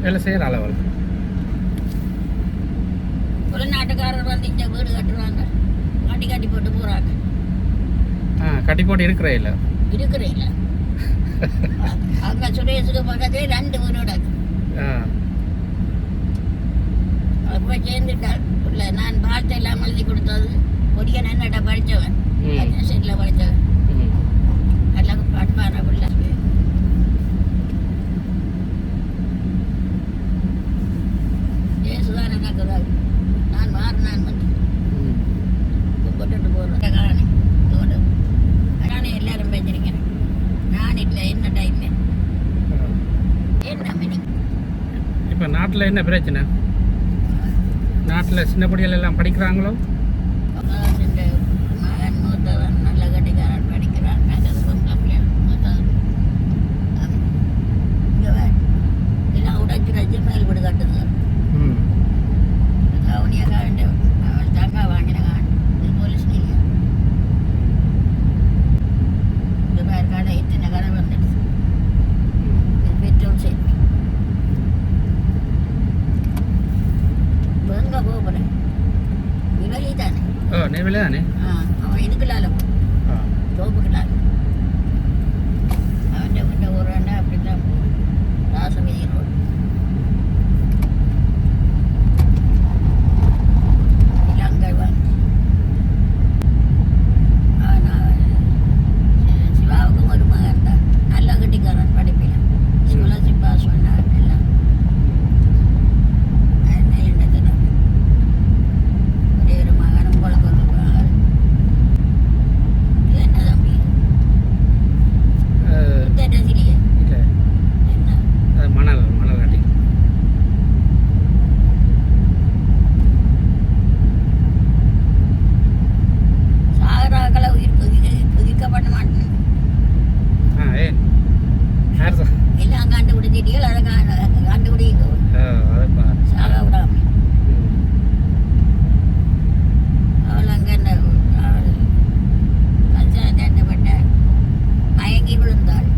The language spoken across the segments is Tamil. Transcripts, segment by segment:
வேலை செய்கிற அளவில் ஒரு நாட்டுக்காரர் வந்து இங்கே வீடு கட்டுறாங்க, காட்டி காட்டி போட்டு போகிறாங்க. கட்டி போட்டு இருக்கிறே இல்லை அங்கே சுரேஷுக்கு பக்கத்தே 2 வீடு போய் சேர்ந்துட்டாள். இல்லை, நான் பார்த்து எல்லாம் எழுதி கொடுத்தது பொடிய நன்னட்ட படித்தவன், செட்டில் படித்தவன், எல்லாம் பண்பான பிள்ளை. ஏசுதான் எனக்கு நான் மாறினான் வந்து போட்டுட்டு போடுறேன். நானே எல்லாரும் பேசிருக்கிறேன். நான் இல்லை, என்ன டைம் என்ன மினி. இப்போ நாட்டில் என்ன பிரச்சனை? நாட்டில் சின்ன பொடிகள் எல்லாம் படிக்கிறாங்களோ? மகன் மூத்தவன் நல்ல கட்டிக்காரன் படிக்கிறான். எல்லாம் உடைச்சு மேல் வீடு கட்டுங்க. கவுனியாக வேண்டிய அவள் தங்கா வாங்கின இது போலீஸ் நீங்க இந்த மாதிரி கடை இத்தனை கடை வந்துடுச்சு. பெட்ரோல் சேர்த்து எங்க போகிறேன்? நெய்வேலி தானே? நெய்வேலி தானே? அவன் இதுக்குள்ளால தோப்புக்குள்ளால அவன் ஒரு அண்ணா அப்படித்தான் போகும். ராசமீதி ரோடு இலங்கை வந்து சிவாவுக்கும் ஒரு மகன் தான் நல்லா கட்டிக்காரன் படிப்பில் ஸ்காலர்ஷிப் பாஸ் பண்ணார். எல்லாம் ஒரு மகனும் போல கொண்டு என்ன தம்பி சிறிய என்ன மணல் கட்டி சாகராக்களை உயிர்க்கப்பட மாட்டேன். எல்லாம் கண்டுபிடிச்சிட்டீர்கள், அதை கண்டுபிடிக்க சாக விடாம. அவள் அங்கே அவள் கஞ்சப்பட்ட மயங்கி விழுந்தாள்.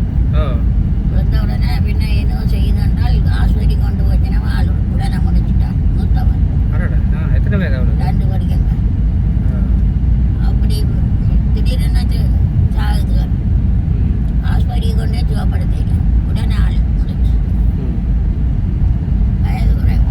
விழுந்த உடனே பின்ன ஏதோ செய்தால் ஆஸ்பத்திரி கொண்டு போச்சுன்னா ஆள் உடனே முடிச்சுட்டாள். மூத்தவன் 2 படிக்கங்க. அப்படி திடீர்னு சாகுது. ஆஸ்பத்திரியை கொண்டே சுகப்படுத்திடலாம். உடனே ஆள் முடிச்சு. வயது குறைவு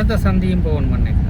அடுத்த சந்தியும் போகணும் அன்னைக்கு.